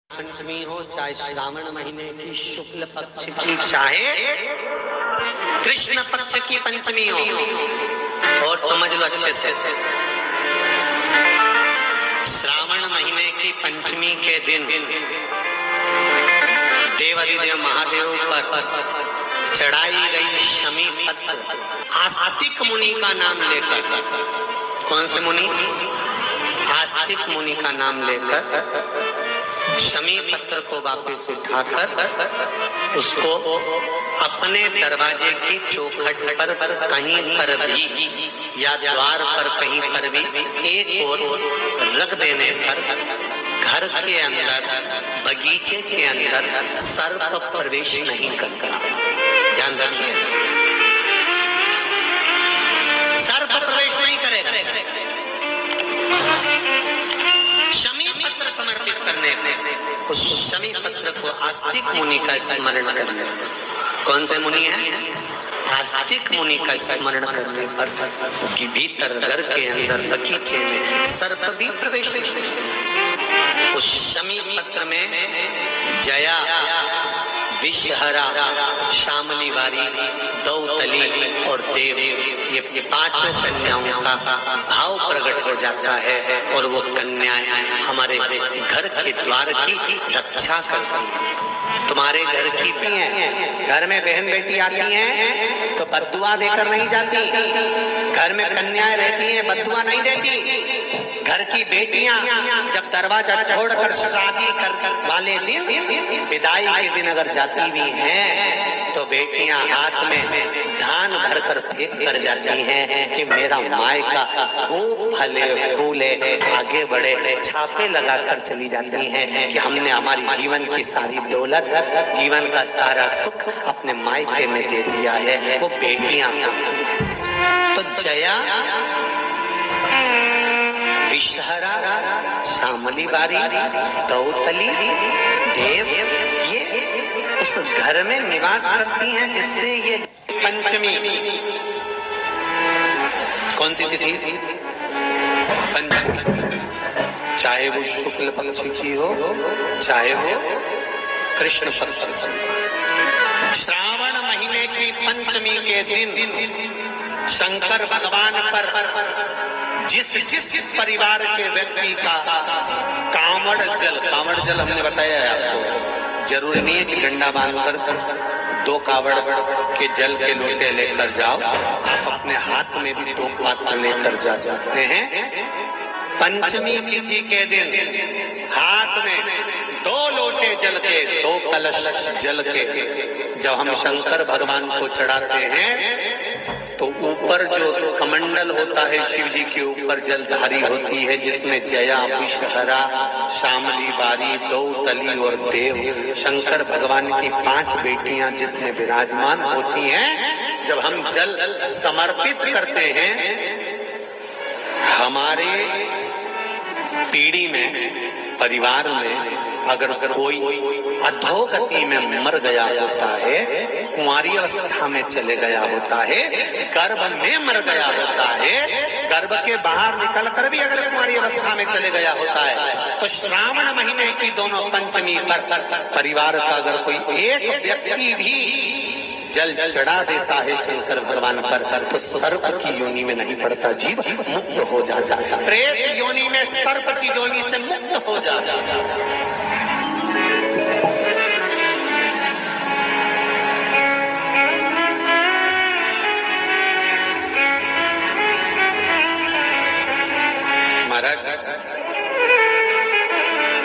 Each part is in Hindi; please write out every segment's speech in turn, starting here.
पंचमी हो, चाहे श्रावण महीने की शुक्ल पक्ष की, चाहे कृष्ण पक्ष की पंचमी हो, और समझ लो अच्छे से, श्रावण महीने की पंचमी के दिन देवाधिदेव महादेव पर चढ़ाई गई शमी पत्र आस्तिक मुनि का नाम लेकर, कौन से मुनि? आस्तिक मुनि का नाम लेकर शमी पत्र को वापस उठाकर उसको अपने दरवाजे की चौखट पर कहीं पर भी या द्वार पर कहीं पर भी एक ओर रख देने पर घर के अंदर, बगीचे के अंदर सर्प प्रवेश नहीं करता। ध्यान रखिए, सर्प प्रवेश नहीं करेगा। शमी पत्र समर्पित करने पे उस शमी पत्र को आस्तिक मुनि का स्मरण करने, कौन से मुनि है? आस्तिक मुनि का स्मरण करने पर भीतर घर के अंदर बगीचे में सर्प भी प्रवेश। उस शमी पत्र में जया, विषहरा, शामली वारी, दौतली और देव, ये पांचों कन्याओं का भाव प्रकट हो जाता है और वो कन्याएं हमारे घर के द्वार की रक्षा करती हैं। तुम्हारे घर की भी हैं, घर में बहन बेटी आती हैं तो बद्दुआ देकर नहीं जाती। घर में कन्याएं रहती हैं, बद्दुआ नहीं देती। घर की बेटियां जब दरवाजा छोड़कर शादी कर वाले दिन, विदाई के दिन अगर जाती भी हैं तो बेटियां हाथ में धान भर कर फेंक कर जाती हैं कि मेरा मायका खूब फले फूले, आगे बढ़े। छापे लगाकर चली जाती हैं कि हमने हमारी जीवन की सारी दौलत, जीवन का सारा सुख अपने मायके में दे दिया है। वो बेटियां तो जया, विषहरा, शामली बारी, दौतली, देव, ये उस घर में निवास करती हैं जिससे ये पंचमी, कौन सी तिथि? पंचमी, चाहे वो शुक्ल पक्ष की हो, चाहे वो कृष्ण पक्ष की। श्रावण महीने की पंचमी के दिन शंकर भगवान पर जिस परिवार के व्यक्ति का कांवड़ जल हमने बताया है आपको, जरूरी नहीं है कि डंडा बांधकर 2 कावड़ के जल के लोटे लेकर जाओ, आप अपने हाथ में भी 2 पात्र लेकर जा सकते हैं। पंचमी तिथि के दिन हाथ में 2 लोटे जल के, 2 कलश जल के जब हम शंकर भगवान को चढ़ाते हैं तो ऊपर जो कमंडल होता है शिव जी के ऊपर जलधारी होती है, जिसमें जया, विषहरा, शामली बारी, दौतली और देव, शंकर भगवान की 5 बेटियां जिसमें विराजमान होती हैं। जब हम जल समर्पित करते हैं, हमारे पीढ़ी में, परिवार में अगर कोई अधोगति में मर गया होता है, कुंवारी अवस्था में चले गया होता है, गर्भ में मर गया होता है, गर्भ के बाहर निकल कर भी अगर कुंवारी अवस्था में चले गया होता है, तो श्रावण महीने की दोनों पंचमी पर परिवार का अगर कोई एक व्यक्ति भी जल चढ़ा देता है शंकर भगवान पर, तो सर्प की योनि में नहीं पड़ता, जीव मुक्त हो जाता है। प्रेत योनि में सर्प की योनि से मुक्त हो जाता है।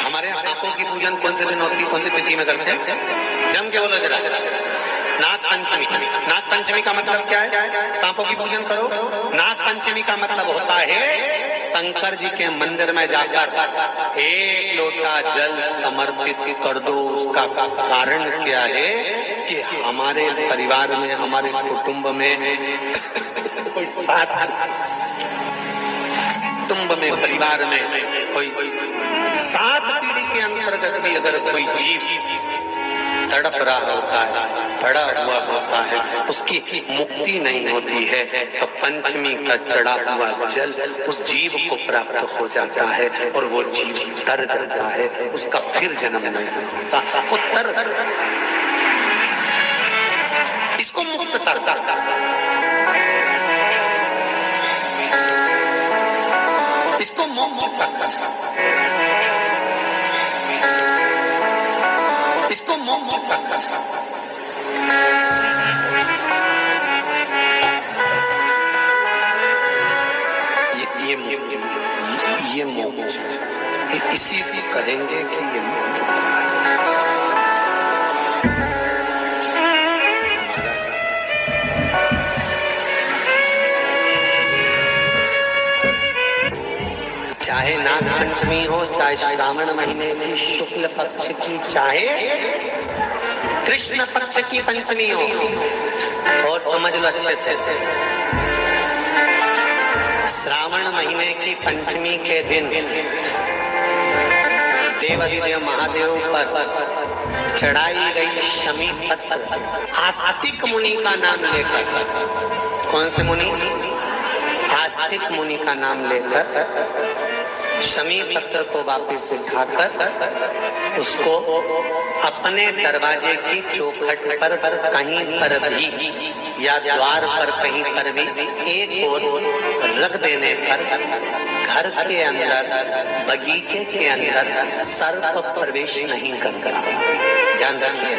हमारे यहाँ सांपों की पूजन कौन से दिन होती है, कौन सी तिथि में करते हैं? जम के बोलो जरा। नाग पंचमी। नाग पंचमी का मतलब क्या है? सांपों की पूजन करो। नाग पंचमी का मतलब होता है शंकर जी के मंदिर में जाकर 1 लोटा जल समर्पित कर दो। उसका कारण क्या है कि हमारे परिवार में, हमारे कुटुंब में कोई परिवार में कोई 7 पीढ़ी के अंतर्गत भी अगर कोई जीव तड़प रहा होता है पड़ा हुआ होता है, उसकी मुक्ति नहीं होती है, तो पंचमी का चढ़ा हुआ जल उस जीव को प्राप्त हो जाता है और वो जीव तर जाता है, उसका फिर जन्म नहीं होता, वो तर इसको मुक्तता इसको मोक्ष इसको मोक्ष ये मोक्ष इसी से कहेंगे कि ये मुक्तता। चाहे नाग पंचमी हो, चाहे श्रावण महीने की शुक्ल पक्ष की, चाहे कृष्ण पक्ष की पंचमी हो, और समझ लो अच्छे से, श्रावण महीने की पंचमी के दिन देवादिदेव महादेव पर चढ़ाई गई शमी पत्र आस्तिक मुनि का नाम लेकर, कौन से मुनि? आस्तिक मुनि का नाम लेकर शमी पत्र को वापस उठाकर उसको अपने दरवाजे की चौखट पर कहीं पर भी या द्वार पर कहीं पर भी एक ओर रख देने पर घर के अंदर, बगीचे के अंदर सर्प प्रवेश नहीं करता। ध्यान रखिए,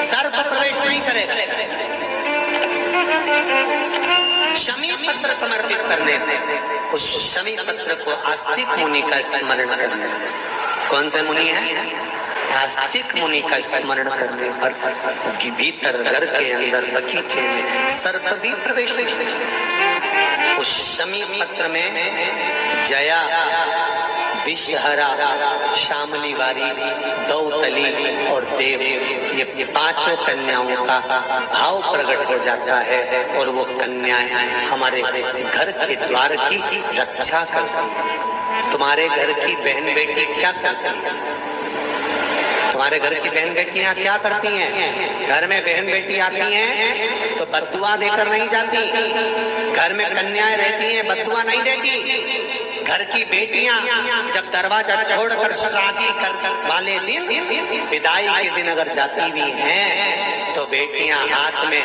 सर्प प्रवेश नहीं करेगा। शमी पत्र समर्पित करने, उस शमी पत्र को आस्तिक मुनि का स्मरण करने, कौन से मुनि है? आस्तिक मुनि का स्मरण करने पर भीतर घर के अंदर बगीचे में सर्प भी प्रवेश नहीं। उस शमी पत्र में जया, विषहरा, शामली वारी, दौतली और देव, ये पांचों कन्याओं का भाव प्रकट हो जाता है और वो कन्याएं हमारे घर के द्वार की रक्षा करती हैं। तुम्हारे घर की बहन बेटी क्या करती है? तुम्हारे घर की बहन बेटियां क्या करती हैं? घर में बहन बेटी आती हैं तो बद्दुआ देकर नहीं जाती। घर में कन्याएं रहती हैं, बद्दुआ नहीं देती। घर की बेटियां जब दरवाजा छोड़कर शादी कर वाले दिन, विदाई के दिन अगर जाती भी हैं तो बेटियां हाथ में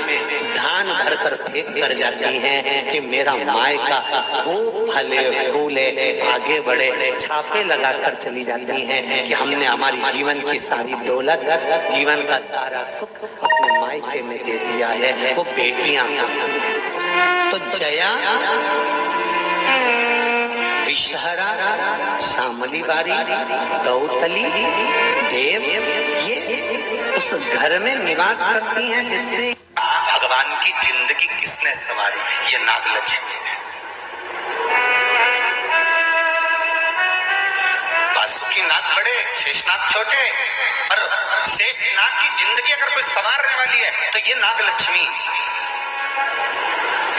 धान भरकर फेंक कर जाती हैं कि मेरा मायका खूब फले फूले आगे बढ़े। छापे लगाकर चली जाती हैं कि हमने हमारी जीवन की सारी दौलत, जीवन का सारा सुख अपने मायके में दे दिया है। वो बेटियां तो जया, विषहरा, शामली बारी, दौतली, देव, ये उस घर में निवास करती हैं जिससे भगवान की जिंदगी किसने संवारी? ये नागलक्ष्मी है। वासुकी नाग बड़े, शेषनाग छोटे, और शेषनाग की जिंदगी अगर कोई संवारने वाली है तो ये नागलक्ष्मी,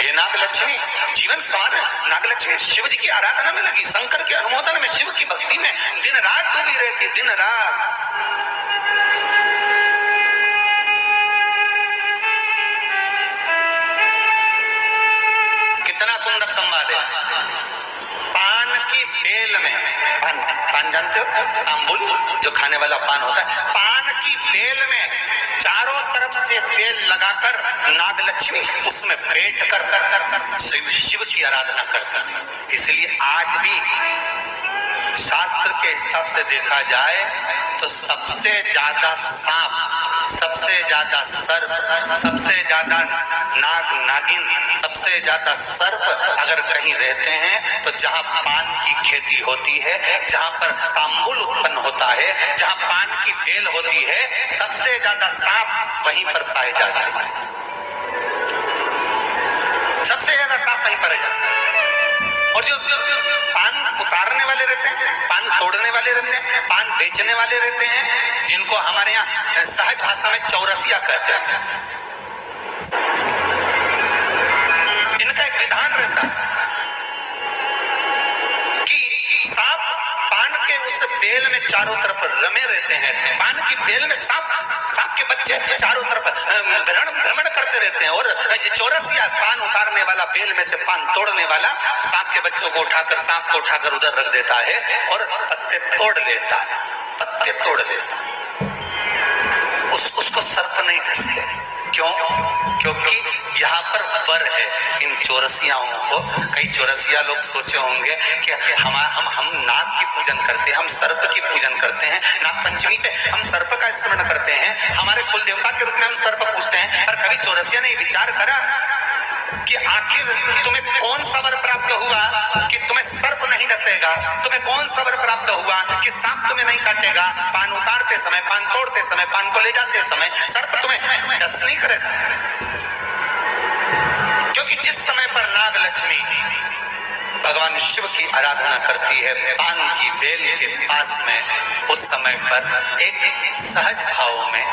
ये नागलक्ष्मी जीवन संवार। नागलक्ष्मी शिव जी की आराधना में लगी, शंकर के अनुमोदन में, शिव की भक्ति में दिन रात डूबी रहती, दिन रात। कितना सुंदर संवाद है। पान की बेल में, पान जानते हो? तांबुल जो खाने वाला पान होता है, पान की बेल में चारों तरफ से बेल लगाकर नागलक्ष्मी उसमें बैठ कर शिव की आराधना करता था। इसलिए आज भी शास्त्र के हिसाब से देखा जाए तो सबसे ज्यादा सांप, सबसे ज्यादा सर्प, सबसे ज्यादा नाग नागिन, सबसे ज्यादा सर्प अगर कहीं रहते हैं तो जहां पान की खेती होती है, जहां पर तांबुल उत्पन्न होता है, जहां पान की बेल होती है, सबसे ज्यादा सांप वहीं पर पाए जाते हैं। सबसे ज्यादा सांप वहीं पर जाते हैं। और जो पान उतारने वाले रहते हैं, पान तोड़ने वाले रहते हैं, पान बेचने वाले रहते हैं, जिनको हमारे यहाँ सहज भाषा में चौरसिया कहते हैं, इनका एक विधान रहता है कि सांप पान के उस बेल में चारों तरफ रमे रहते हैं। पान की बेल में सांप के बच्चे चारों तरफ भ्रमण करते रहते हैं, और चौरसिया पान उतारने वाला, बेल में से पान तोड़ने वाला सांप के बच्चों को उठाकर, सांप को उठाकर उधर रख देता है और पत्ते तोड़ लेता है, पत्ते तोड़ लेता। उसको सर्प नहीं डसते। क्यों? क्योंकि यहाँ पर वर है इन चौरसियाओं को। कई चौरसिया लोग सोचे होंगे कि हम नाग की पूजन करते हैं, हम सर्प की पूजन करते हैं, नाग पंचमी पे हम सर्प का स्मरण करते हैं, हमारे कुल देवता के रूप में हम सर्प पूजते हैं। पर कभी चौरसिया ने विचार करा कि आखिर तुम्हें कौन सा वर प्राप्त हुआ कि तुम्हें सर्प नहीं डसेगा? तुम्हें कौन सा वर प्राप्त हुआ कि सांप तुम्हें नहीं काटेगा? पान उतारते समय, पान तोड़ते समय, पान को ले जाते समय सर्प तुम्हें डस नहीं करेगा। क्योंकि जिस समय पर नाग लक्ष्मी भगवान शिव की आराधना करती है पान की बेल के पास में, उस समय पर एक सहज भाव में,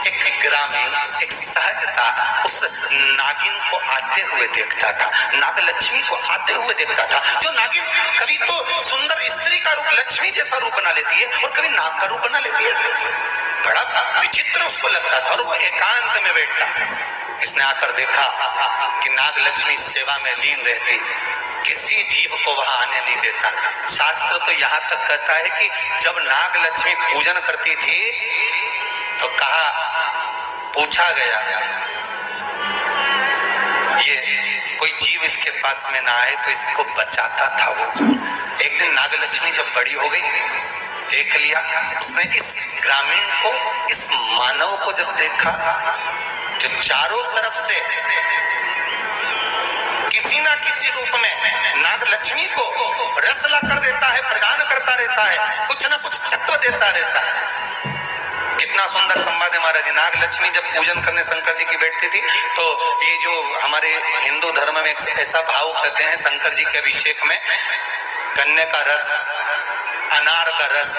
एक ग्रामीण, एक सहजता उस नागिन को आते हुए देखता था, नाग लक्ष्मी को आते हुए देखता था। जो नागिन कभी तो सुंदर स्त्री का रूप, लक्ष्मी जैसा रूप बना लेती है, और कभी नाग का रूप बना लेती है। बड़ा विचित्र उसको लगता था, और वो एकांत में बैठा। इसने आकर देखा कि नाग लक्ष्मी सेवा में लीन रहती, किसी जीव को वहां आने नहीं देता। शास्त्र तो यहाँ तक कहता है कि जब नाग लक्ष्मी पूजन करती थी तो कहा, पूछा गया ये कोई जीव इसके पास में ना आए तो इसको बचाता था वो। एक दिन नाग लक्ष्मी जब बड़ी हो गई, देख लिया उसने इस ग्रामीण को, इस मानव को जब देखा जो चारों तरफ से किसी ना किसी रूप में नाग लक्ष्मी को रसला कर देता है, प्रदान करता रहता है, कुछ ना कुछ तत्व देता रहता है। कितना सुंदर संवाद है महाराज। नाग लक्ष्मी जब पूजन करने शंकर जी की बैठती थी तो ये जो हमारे हिंदू धर्म में एक ऐसा भाव कहते हैं, शंकर जी के अभिषेक में गन्ने का रस, अनार का रस,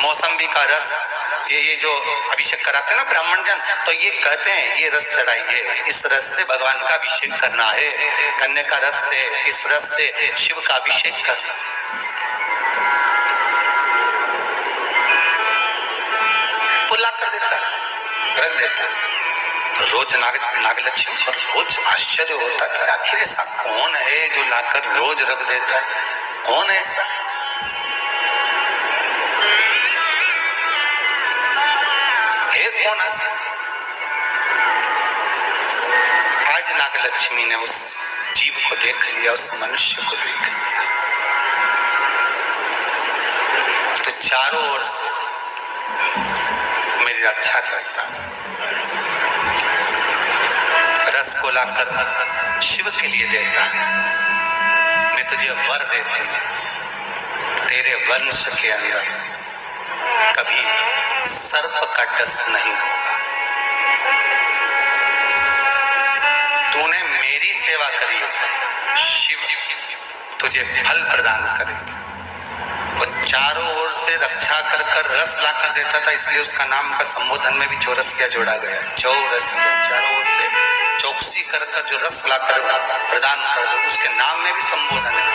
मौसम्बी का रस, ये जो अभिषेक कराते हैं ना ब्राह्मण जन, तो ये कहते हैं ये रस चढ़ाइए, इस रस से भगवान का अभिषेक करना है, गन्ने का रस से, इस रस से शिव का अभिषेक करना। ला कर देता, रख देता। तो रोज नाग लक्ष्मी को रोज आश्चर्य होता कि आखिर ऐसा कौन है जो लाकर रोज रख देता है? कौन है ऐसा? है कौन ऐसा? आज नाग लक्ष्मी ने उस जीव को देख लिया, उस मनुष्य को देख लिया, तो चारों ओर से मेरी रक्षा करता, रस को लाकर शिव के लिए देता है। मैं तुझे वर देती हूं, तेरे वंश के अंदर कभी सर्प का डस नहीं होगा। तूने मेरी सेवा करी, शिव तुझे फल प्रदान करे। वो चारों ओर से रक्षा कर कर रस ला कर देता था, इसलिए उसका नाम का संबोधन में भी चौरसिया जोड़ा गया। चौरसिया, चारों ओर से चौकसी कर कर जो रस ला कर प्रदान कर दो, उसके नाम में भी संबोधन है।